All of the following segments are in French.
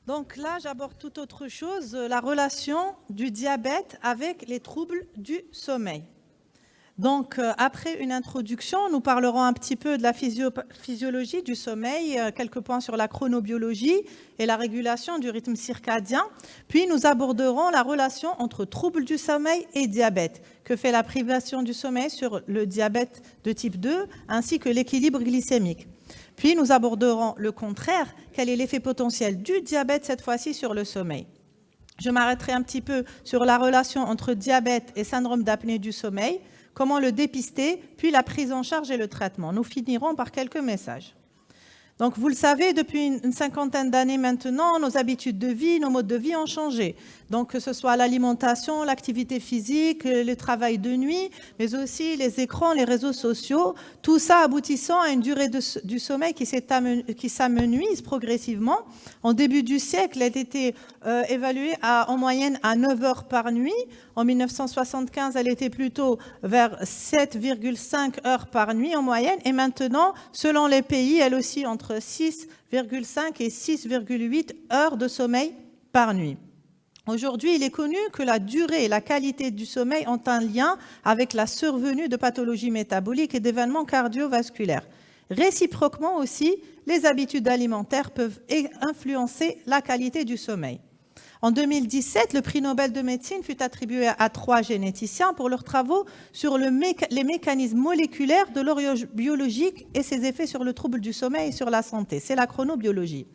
Donc là, j'aborde tout autre chose, la relation du diabète avec les troubles du sommeil. Donc, après une introduction, nous parlerons un petit peu de la physiologie du sommeil, quelques points sur la chronobiologie et la régulation du rythme circadien. Puis, nous aborderons la relation entre troubles du sommeil et diabète. Que fait la privation du sommeil sur le diabète de type 2, ainsi que l'équilibre glycémique. Puis, nous aborderons le contraire, quel est l'effet potentiel du diabète cette fois-ci sur le sommeil. Je m'arrêterai un petit peu sur la relation entre diabète et syndrome d'apnée du sommeil, comment le dépister, puis la prise en charge et le traitement. Nous finirons par quelques messages. Donc, vous le savez, depuis une cinquantaine d'années maintenant, nos habitudes de vie, nos modes de vie ont changé. Donc, que ce soit l'alimentation, l'activité physique, le travail de nuit, mais aussi les écrans, les réseaux sociaux, tout ça aboutissant à une durée du sommeil qui s'amenuise progressivement. En début du siècle, elle était évaluée en moyenne à 9 heures par nuit. En 1975, elle était plutôt vers 7,5 heures par nuit en moyenne. Et maintenant, selon les pays, elle aussi entre 6,5 et 6,8 heures de sommeil par nuit. Aujourd'hui, il est connu que la durée et la qualité du sommeil ont un lien avec la survenue de pathologies métaboliques et d'événements cardiovasculaires. Réciproquement aussi, les habitudes alimentaires peuvent influencer la qualité du sommeil. En 2017, le prix Nobel de médecine fut attribué à 3 généticiens pour leurs travaux sur les mécanismes moléculaires de l'horloge biologique et ses effets sur le trouble du sommeil et sur la santé. C'est la chronobiologie.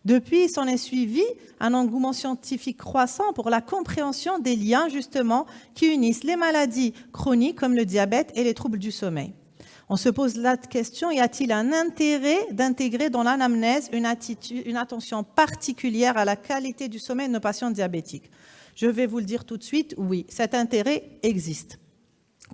Depuis, s'en est suivi un engouement scientifique croissant pour la compréhension des liens, justement, qui unissent les maladies chroniques comme le diabète et les troubles du sommeil. On se pose la question, y a-t-il un intérêt d'intégrer dans l'anamnèse une attention particulière à la qualité du sommeil de nos patients diabétiques? Je vais vous le dire tout de suite, oui, cet intérêt existe.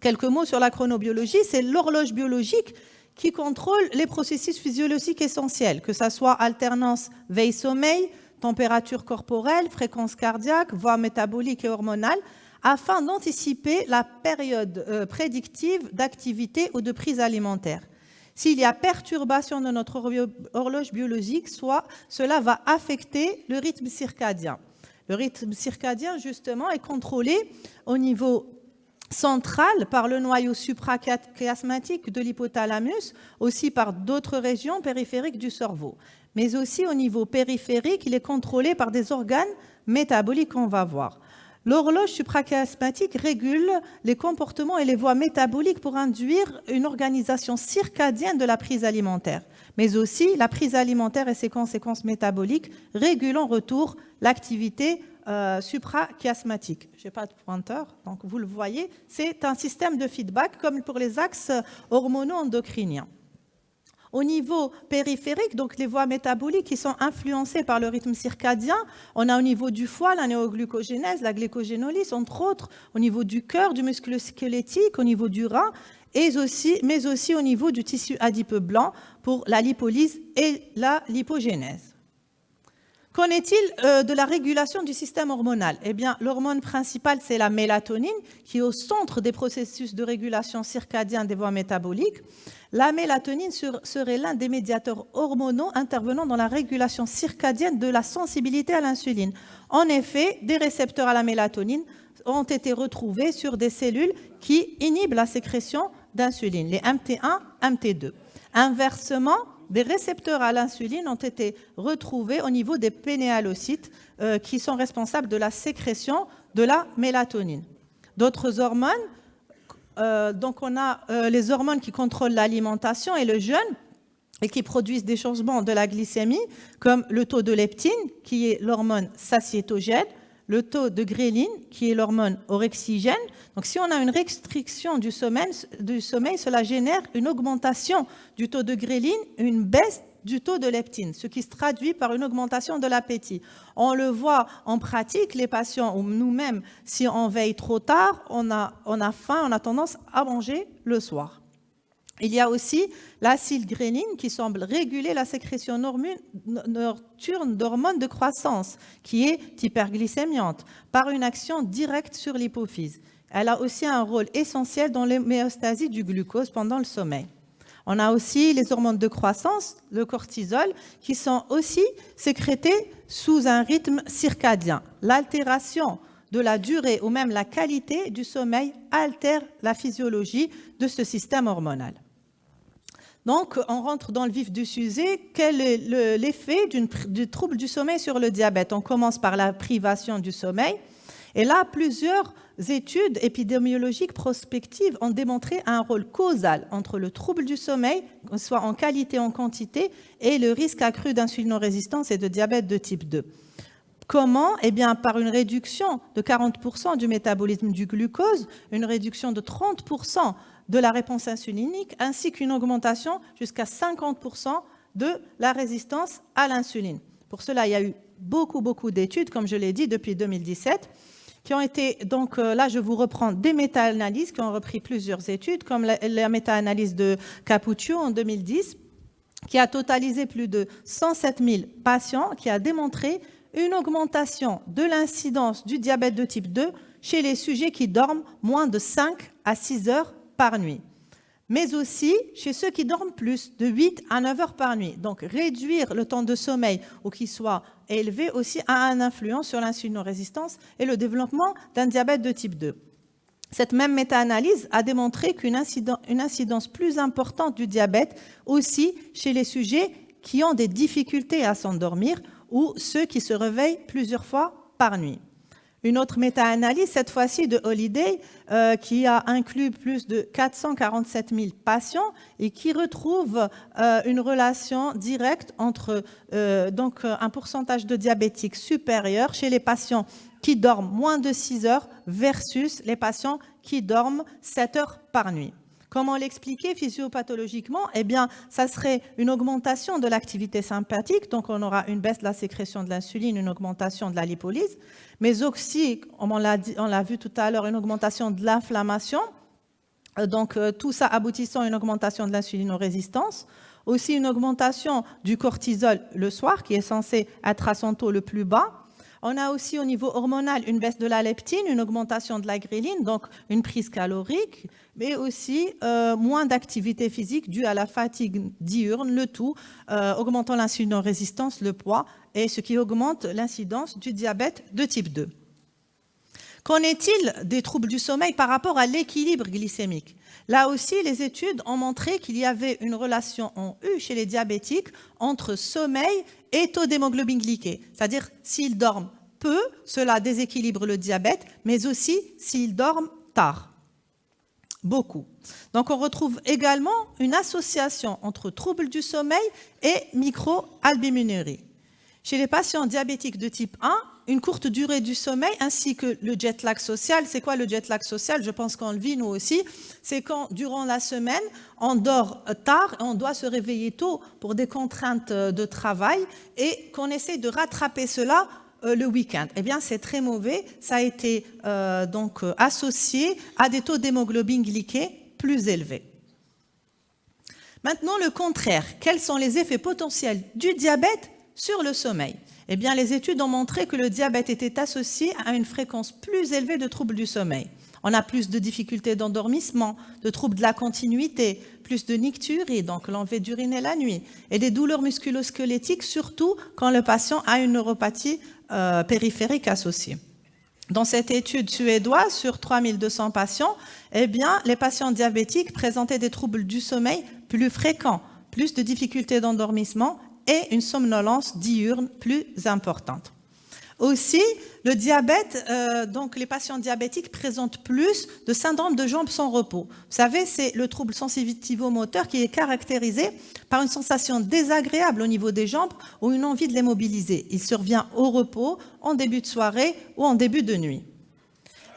Quelques mots sur la chronobiologie, c'est l'horloge biologique qui contrôle les processus physiologiques essentiels, que ce soit alternance veille-sommeil, température corporelle, fréquence cardiaque, voie métabolique et hormonale, afin d'anticiper la période prédictive d'activité ou de prise alimentaire. S'il y a perturbation de notre horloge biologique, cela va affecter le rythme circadien. Le rythme circadien, justement, est contrôlé au niveau central par le noyau suprachiasmatique de l'hypothalamus, aussi par d'autres régions périphériques du cerveau. Mais aussi au niveau périphérique, il est contrôlé par des organes métaboliques qu'on va voir. L'horloge suprachiasmatique régule les comportements et les voies métaboliques pour induire une organisation circadienne de la prise alimentaire, mais aussi la prise alimentaire et ses conséquences métaboliques régulent en retour l'activité suprachiasmatique. Je n'ai pas de pointeur, donc vous le voyez, c'est un système de feedback comme pour les axes hormono-endocriniens. Au niveau périphérique, donc les voies métaboliques qui sont influencées par le rythme circadien, on a au niveau du foie la néoglucogénèse, la glycogénolyse, entre autres, au niveau du cœur, du muscle squelettique, au niveau du rein, mais aussi au niveau du tissu adipeux blanc pour la lipolyse et la lipogénèse. Qu'en est-il de la régulation du système hormonal? Eh bien, l'hormone principale, c'est la mélatonine, qui est au centre des processus de régulation circadienne des voies métaboliques. La mélatonine serait l'un des médiateurs hormonaux intervenant dans la régulation circadienne de la sensibilité à l'insuline. En effet, des récepteurs à la mélatonine ont été retrouvés sur des cellules qui inhibent la sécrétion d'insuline, les MT1, MT2. Inversement, des récepteurs à l'insuline ont été retrouvés au niveau des pénéalocytes qui sont responsables de la sécrétion de la mélatonine. D'autres hormones, donc on a les hormones qui contrôlent l'alimentation et le jeûne et qui produisent des changements de la glycémie, comme le taux de leptine, qui est l'hormone satiétogène, le taux de gréline, qui est l'hormone orexigène. Donc, si on a une restriction du sommeil, cela génère une augmentation du taux de gréline, une baisse du taux de leptine, ce qui se traduit par une augmentation de l'appétit. On le voit en pratique, les patients ou nous-mêmes, si on veille trop tard, on a faim, on a tendance à manger le soir. Il y a aussi l'acylgréline qui semble réguler la sécrétion nocturne d'hormones de croissance, qui est hyperglycémiante, par une action directe sur l'hypophyse. Elle a aussi un rôle essentiel dans l'homéostasie du glucose pendant le sommeil. On a aussi les hormones de croissance, le cortisol, qui sont aussi sécrétés sous un rythme circadien. L'altération de la durée ou même la qualité du sommeil altère la physiologie de ce système hormonal. Donc, on rentre dans le vif du sujet. Quel est l'effet du trouble du sommeil sur le diabète? On commence par la privation du sommeil. Et là, plusieurs études épidémiologiques prospectives ont démontré un rôle causal entre le trouble du sommeil, soit en qualité, en quantité, et le risque accru d'insulinorésistance et de diabète de type 2. Comment? Eh bien, par une réduction de 40% du métabolisme du glucose, une réduction de 30% de la réponse insulinique, ainsi qu'une augmentation jusqu'à 50% de la résistance à l'insuline. Pour cela, il y a eu beaucoup d'études, comme je l'ai dit, depuis 2017, qui ont été, donc là, je vous reprends des méta-analyses qui ont repris plusieurs études, comme la méta-analyse de Capuccio en 2010, qui a totalisé plus de 107 000 patients, qui a démontré une augmentation de l'incidence du diabète de type 2 chez les sujets qui dorment moins de 5 à 6 heures par nuit, mais aussi chez ceux qui dorment plus, de 8 à 9 heures par nuit. Donc, réduire le temps de sommeil ou qu'il soit élevé aussi a une influence sur l'insulinorésistance et le développement d'un diabète de type 2. Cette même méta-analyse a démontré qu'une incidence plus importante du diabète aussi chez les sujets qui ont des difficultés à s'endormir ou ceux qui se réveillent plusieurs fois par nuit. Une autre méta-analyse, cette fois-ci de Holiday, qui a inclus plus de 447 000 patients et qui retrouve une relation directe entre donc un pourcentage de diabétiques supérieur chez les patients qui dorment moins de 6 heures versus les patients qui dorment 7 heures par nuit. Comment l'expliquer physiopathologiquement? Eh bien, ça serait une augmentation de l'activité sympathique, donc on aura une baisse de la sécrétion de l'insuline, une augmentation de la lipolyse, mais aussi, on l'a vu tout à l'heure, une augmentation de l'inflammation, donc tout ça aboutissant à une augmentation de l'insulinorésistance, aussi une augmentation du cortisol le soir, qui est censé être à son taux le plus bas. On a aussi au niveau hormonal une baisse de la leptine, une augmentation de la gréline, donc une prise calorique, mais aussi moins d'activité physique due à la fatigue diurne, le tout augmentant l'insulinorésistance, le poids, et ce qui augmente l'incidence du diabète de type 2. Qu'en est-il des troubles du sommeil par rapport à l'équilibre glycémique? Là aussi, les études ont montré qu'il y avait une relation en U chez les diabétiques entre sommeil et taux d'hémoglobine glyquée. C'est-à-dire, s'ils dorment peu, cela déséquilibre le diabète, mais aussi s'ils dorment tard. Beaucoup. Donc, on retrouve également une association entre troubles du sommeil et microalbuminurie. Chez les patients diabétiques de type 1, une courte durée du sommeil ainsi que le jet lag social. C'est quoi le jet lag social? Je pense qu'on le vit nous aussi. C'est quand, durant la semaine, on dort tard et on doit se réveiller tôt pour des contraintes de travail et qu'on essaie de rattraper cela le week-end. Eh bien, c'est très mauvais. Ça a été donc associé à des taux d'hémoglobine glyquée plus élevés. Maintenant, le contraire. Quels sont les effets potentiels du diabète sur le sommeil? Eh bien, les études ont montré que le diabète était associé à une fréquence plus élevée de troubles du sommeil. On a plus de difficultés d'endormissement, de troubles de la continuité, plus de nicturie, donc l'envie d'uriner la nuit, et des douleurs musculo-squelettiques, surtout quand le patient a une neuropathie périphérique associée. Dans cette étude suédoise, sur 3200 patients, eh bien, les patients diabétiques présentaient des troubles du sommeil plus fréquents, plus de difficultés d'endormissement et une somnolence diurne plus importante. Aussi, le diabète, donc les patients diabétiques présentent plus de syndrome de jambes sans repos. Vous savez, c'est le trouble sensitivo-moteur qui est caractérisé par une sensation désagréable au niveau des jambes ou une envie de les mobiliser. Il survient au repos, en début de soirée ou en début de nuit.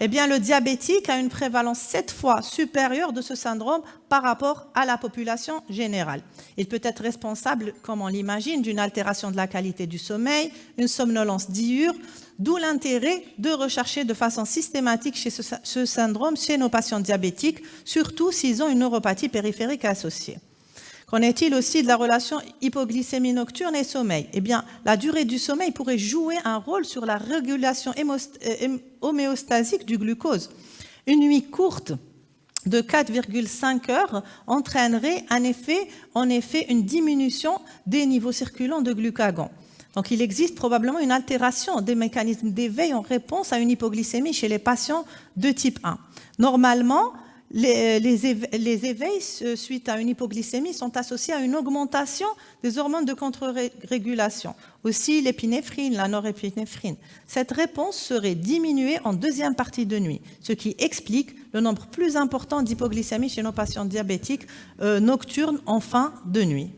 Eh bien, le diabétique a une prévalence 7 fois supérieure de ce syndrome par rapport à la population générale. Il peut être responsable, comme on l'imagine, d'une altération de la qualité du sommeil, une somnolence diurne, d'où l'intérêt de rechercher de façon systématique ce syndrome chez nos patients diabétiques, surtout s'ils ont une neuropathie périphérique associée. Qu'en est-il aussi de la relation hypoglycémie nocturne et sommeil? Eh bien, la durée du sommeil pourrait jouer un rôle sur la régulation homéostasique du glucose. Une nuit courte de 4,5 heures entraînerait en effet une diminution des niveaux circulants de glucagon. Donc, il existe probablement une altération des mécanismes d'éveil en réponse à une hypoglycémie chez les patients de type 1. Normalement, les éveils suite à une hypoglycémie sont associés à une augmentation des hormones de contre-régulation, aussi l'épinéphrine, la norépinéphrine. Cette réponse serait diminuée en deuxième partie de nuit, ce qui explique le nombre plus important d'hypoglycémies chez nos patients diabétiques nocturnes en fin de nuit.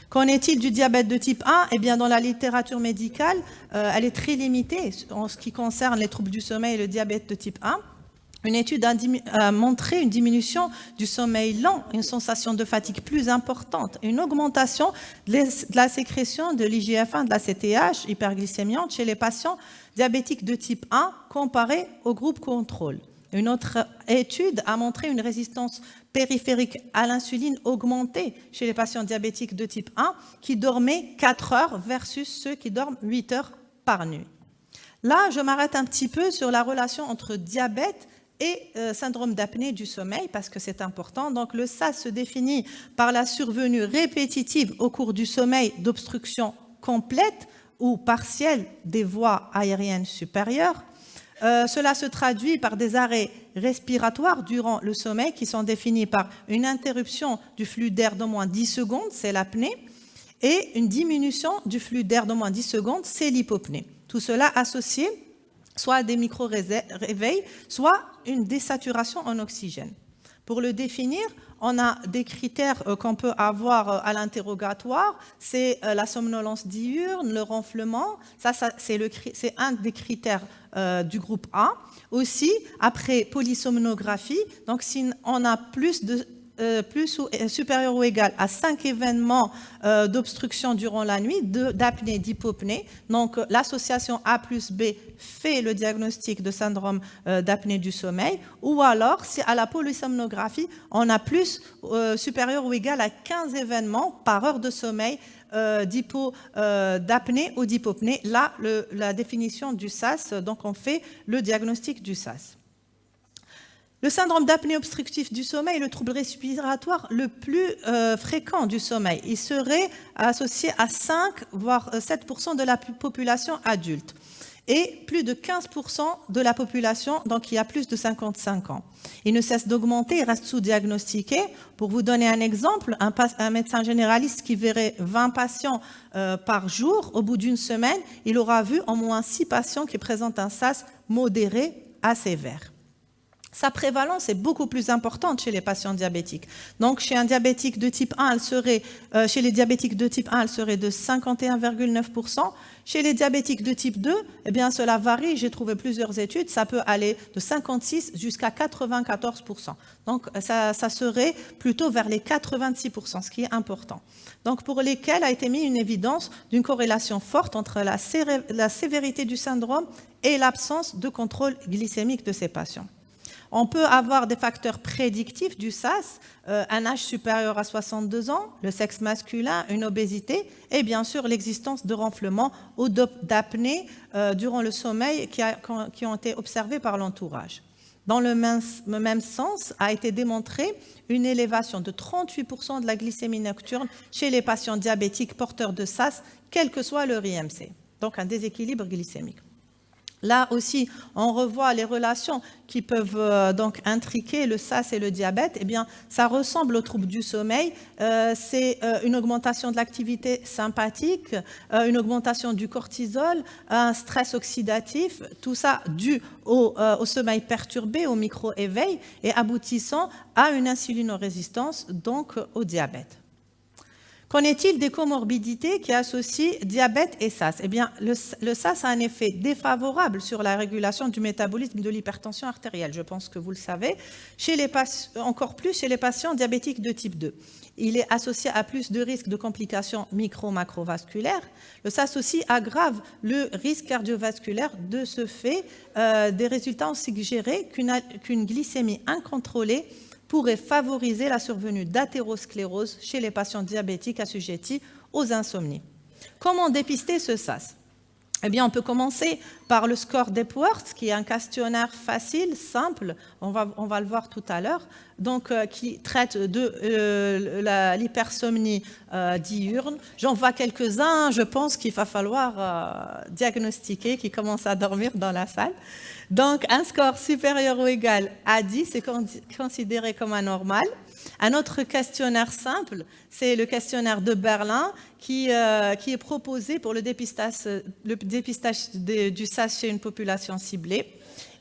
Qu'en est-il du diabète de type 1 ? Eh bien, dans la littérature médicale, elle est très limitée en ce qui concerne les troubles du sommeil et le diabète de type 1. Une étude a montré une diminution du sommeil lent, une sensation de fatigue plus importante, une augmentation de la sécrétion de l'IGF-1, de la CTH hyperglycémiante chez les patients diabétiques de type 1 comparé au groupe contrôle. Une autre étude a montré une résistance périphérique à l'insuline augmentée chez les patients diabétiques de type 1 qui dormaient 4 heures versus ceux qui dorment 8 heures par nuit. Là, je m'arrête un petit peu sur la relation entre diabète et syndrome d'apnée du sommeil, parce que c'est important. Donc, le SAS se définit par la survenue répétitive au cours du sommeil d'obstruction complète ou partielle des voies aériennes supérieures. Cela se traduit par des arrêts respiratoires durant le sommeil qui sont définis par une interruption du flux d'air d'au moins 10 secondes, c'est l'apnée, et une diminution du flux d'air d'au moins 10 secondes, c'est l'hypopnée. Tout cela associé soit à des micro-réveils, soit une désaturation en oxygène. Pour le définir, on a des critères qu'on peut avoir à l'interrogatoire, c'est la somnolence diurne, le ronflement, c'est un des critères du groupe A. Aussi, après polysomnographie, donc si on a plus ou supérieur ou égal à 5 événements d'obstruction durant la nuit, d'apnée, d'hypopnée. Donc, l'association A plus B fait le diagnostic de syndrome d'apnée du sommeil. Ou alors, si à la polysomnographie, on a plus supérieur ou égal à 15 événements par heure de sommeil d'apnée ou d'hypopnée. Là, la définition du SAS, donc on fait le diagnostic du SAS. Le syndrome d'apnée obstructive du sommeil est le trouble respiratoire le plus fréquent du sommeil. Il serait associé à 5 voire 7% de la population adulte et plus de 15% de la population, donc il y a plus de 55 ans. Il ne cesse d'augmenter et reste sous-diagnostiqué. Pour vous donner un exemple, un médecin généraliste qui verrait 20 patients par jour, au bout d'une semaine, il aura vu au moins 6 patients qui présentent un SAS modéré à sévère. Sa prévalence est beaucoup plus importante chez les patients diabétiques. Donc, chez un diabétique de type 1, chez les diabétiques de type 1, elle serait de 51,9%. Chez les diabétiques de type 2, eh bien, cela varie. J'ai trouvé plusieurs études. Ça peut aller de 56 jusqu'à 94%. Donc, ça serait plutôt vers les 86%, ce qui est important. Donc, pour lesquels a été mis une évidence d'une corrélation forte entre la sévérité du syndrome et l'absence de contrôle glycémique de ces patients. On peut avoir des facteurs prédictifs du SAS, un âge supérieur à 62 ans, le sexe masculin, une obésité et bien sûr l'existence de ronflements ou d'apnée durant le sommeil qui ont été observés par l'entourage. Dans le même sens, a été démontré une élévation de 38% de la glycémie nocturne chez les patients diabétiques porteurs de SAS, quel que soit leur IMC, donc un déséquilibre glycémique. Là aussi, on revoit les relations qui peuvent donc intriquer le SAS et le diabète. Eh bien, ça ressemble aux troubles du sommeil. C'est une augmentation de l'activité sympathique, une augmentation du cortisol, un stress oxydatif, tout ça dû au sommeil perturbé, au micro-éveil et aboutissant à une insulinorésistance, donc au diabète. Qu'en est-il des comorbidités qui associent diabète et SAS ? Eh bien, le SAS a un effet défavorable sur la régulation du métabolisme de l'hypertension artérielle. Je pense que vous le savez. Encore plus chez les patients diabétiques de type 2. Il est associé à plus de risques de complications micro-macrovasculaires. Le SAS aussi aggrave le risque cardiovasculaire. De ce fait, des résultats ont suggéré qu'une glycémie incontrôlée pourrait favoriser la survenue d'athérosclérose chez les patients diabétiques assujettis aux insomnies. Comment dépister ce SAS ? Eh bien, on peut commencer par le score d'Epworth, qui est un questionnaire facile, simple, on va le voir tout à l'heure, donc qui traite de l'hypersomnie diurne. J'en vois quelques-uns, je pense qu'il va falloir diagnostiquer, qui commencent à dormir dans la salle. Donc, un score supérieur ou égal à 10 est considéré comme anormal. Un autre questionnaire simple, c'est le questionnaire de Berlin qui est proposé pour le dépistage du SARS chez une population ciblée.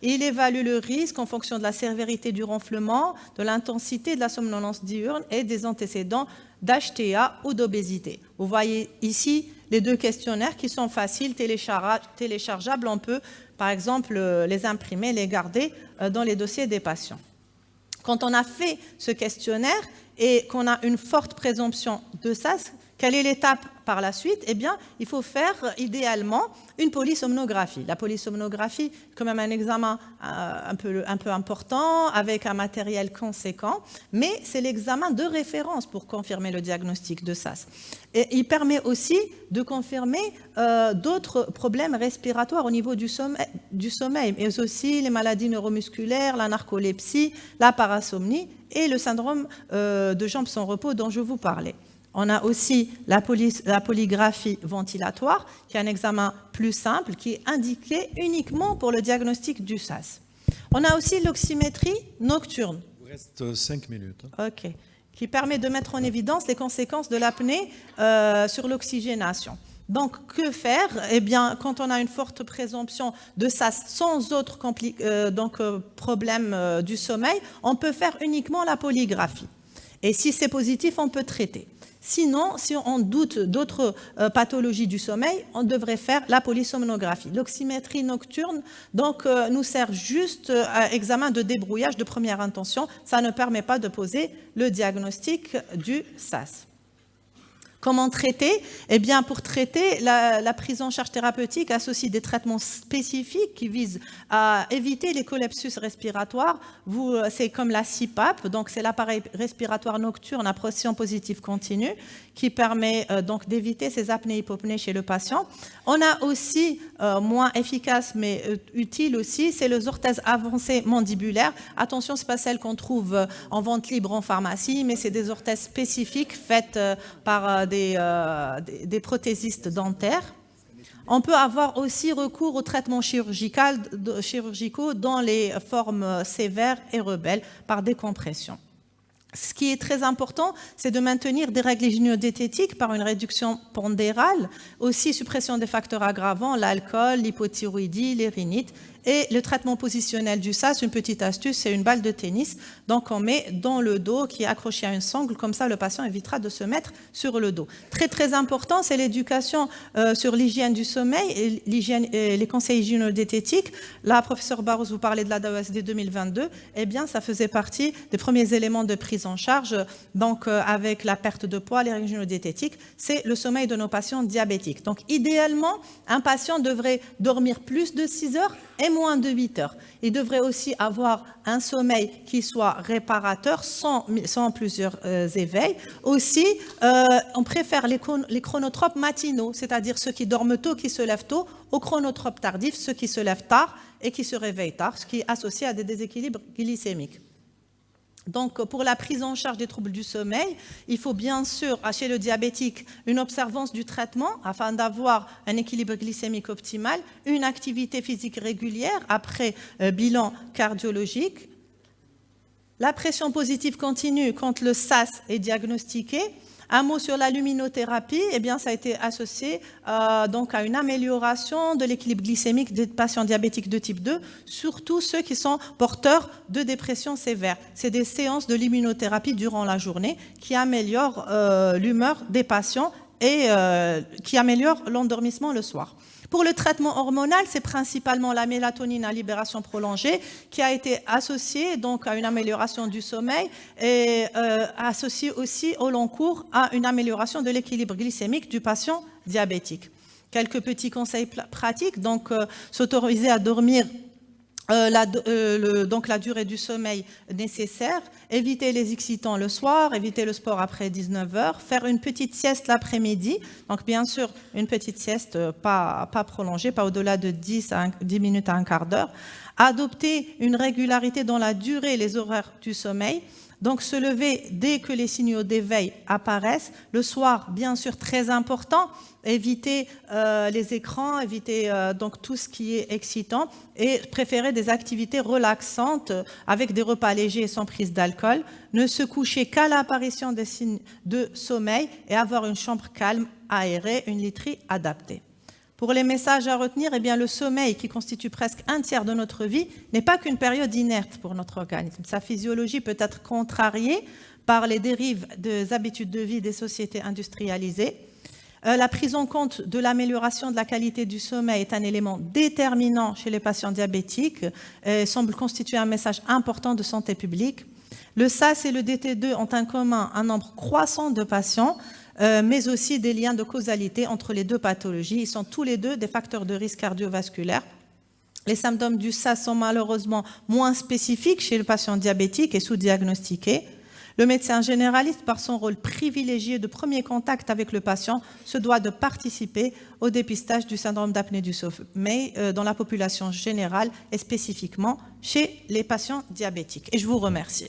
Il évalue le risque en fonction de la sévérité du ronflement, de l'intensité de la somnolence diurne et des antécédents d'HTA ou d'obésité. Vous voyez ici les deux questionnaires qui sont faciles, téléchargeables. On peut, par exemple, les imprimer, les garder dans les dossiers des patients. Quand on a fait ce questionnaire et qu'on a une forte présomption de SARS, quelle est l'étape par la suite? Eh bien, il faut faire idéalement une polysomnographie. La polysomnographie est quand même un examen un peu important, avec un matériel conséquent, mais c'est l'examen de référence pour confirmer le diagnostic de SARS. Et il permet aussi de confirmer d'autres problèmes respiratoires au niveau du sommeil, mais aussi les maladies neuromusculaires, la narcolepsie, la parasomnie et le syndrome de jambes sans repos dont je vous parlais. On a aussi la polygraphie ventilatoire, qui est un examen plus simple, qui est indiqué uniquement pour le diagnostic du SARS. On a aussi l'oxymétrie nocturne. Il vous reste 5 minutes. OK. Qui permet de mettre en évidence les conséquences de l'apnée sur l'oxygénation. Donc, que faire? Eh bien, quand on a une forte présomption de SARS sans autre problème du sommeil, on peut faire uniquement la polygraphie. Et si c'est positif, on peut traiter. Sinon, si on doute d'autres pathologies du sommeil, on devrait faire la polysomnographie. L'oxymétrie nocturne nous sert juste à examen de débrouillage de première intention. Ça ne permet pas de poser le diagnostic du SARS. Comment traiter? Eh bien, pour traiter, la prise en charge thérapeutique associe des traitements spécifiques qui visent à éviter les collapsus respiratoires. C'est comme la CPAP, donc c'est l'appareil respiratoire nocturne à pression positive continue, qui permet donc d'éviter ces apnées-hypopnées chez le patient. On a aussi, moins efficace mais utile aussi, c'est les orthèses avancées mandibulaires. Attention, ce n'est pas celle qu'on trouve en vente libre en pharmacie, mais c'est des orthèses spécifiques faites par des prothésistes dentaires. On peut avoir aussi recours aux traitements chirurgicaux dans les formes sévères et rebelles par décompression. Ce qui est très important, c'est de maintenir des règles hygiéno-diététiques par une réduction pondérale, aussi suppression des facteurs aggravants, l'alcool, l'hypothyroïdie, les rhinites, et le traitement positionnel du SARS. Une petite astuce, c'est une balle de tennis, donc on met dans le dos qui est accroché à une sangle, comme ça le patient évitera de se mettre sur le dos. Très très important, c'est l'éducation sur l'hygiène du sommeil et les conseils hygiéno-diététiques. Là, professeur Barros, vous parlez de la DAOSD 2022, eh bien ça faisait partie des premiers éléments de prise en charge, donc avec la perte de poids, les règles hygiéno-diététiques, c'est le sommeil de nos patients diabétiques. Donc idéalement, un patient devrait dormir plus de 6 heures et moins de 8 heures. Il devrait aussi avoir un sommeil qui soit réparateur sans plusieurs éveils. Aussi, on préfère les chronotropes matinaux, c'est-à-dire ceux qui dorment tôt, qui se lèvent tôt, aux chronotropes tardifs, ceux qui se lèvent tard et qui se réveillent tard, ce qui est associé à des déséquilibres glycémiques. Donc, pour la prise en charge des troubles du sommeil, il faut bien sûr, chez le diabétique, une observance du traitement afin d'avoir un équilibre glycémique optimal, une activité physique régulière après bilan cardiologique. La pression positive continue quand le SARS est diagnostiqué. Un mot sur la luminothérapie, eh bien, ça a été associé donc à une amélioration de l'équilibre glycémique des patients diabétiques de type 2, surtout ceux qui sont porteurs de dépression sévère. C'est des séances de luminothérapie durant la journée qui améliorent l'humeur des patients et qui améliorent l'endormissement le soir. Pour le traitement hormonal, c'est principalement la mélatonine à libération prolongée qui a été associée donc à une amélioration du sommeil et associée aussi au long cours à une amélioration de l'équilibre glycémique du patient diabétique. Quelques petits conseils pratiques, donc s'autoriser à dormir donc la durée du sommeil nécessaire, éviter les excitants le soir, éviter le sport après 19 heures, faire une petite sieste l'après-midi, donc bien sûr une petite sieste pas prolongée, pas au-delà de 10 minutes à un quart d'heure, adopter une régularité dans la durée et les horaires du sommeil. Donc, se lever dès que les signaux d'éveil apparaissent. Le soir, bien sûr, très important. Éviter les écrans, éviter donc tout ce qui est excitant et préférer des activités relaxantes avec des repas légers et sans prise d'alcool. Ne se coucher qu'à l'apparition des signes de sommeil et avoir une chambre calme, aérée, une literie adaptée. Pour les messages à retenir, eh bien, le sommeil, qui constitue presque un tiers de notre vie, n'est pas qu'une période inerte pour notre organisme. Sa physiologie peut être contrariée par les dérives des habitudes de vie des sociétés industrialisées. La prise en compte de l'amélioration de la qualité du sommeil est un élément déterminant chez les patients diabétiques et semble constituer un message important de santé publique. Le SAS et le DT2 ont en commun un nombre croissant de patients, mais aussi des liens de causalité entre les deux pathologies. Ils sont tous les deux des facteurs de risque cardiovasculaire. Les symptômes du SAS sont malheureusement moins spécifiques chez le patient diabétique et sous-diagnostiqué. Le médecin généraliste, par son rôle privilégié de premier contact avec le patient, se doit de participer au dépistage du syndrome d'apnée du sommeil dans la population générale et spécifiquement chez les patients diabétiques. Et je vous remercie.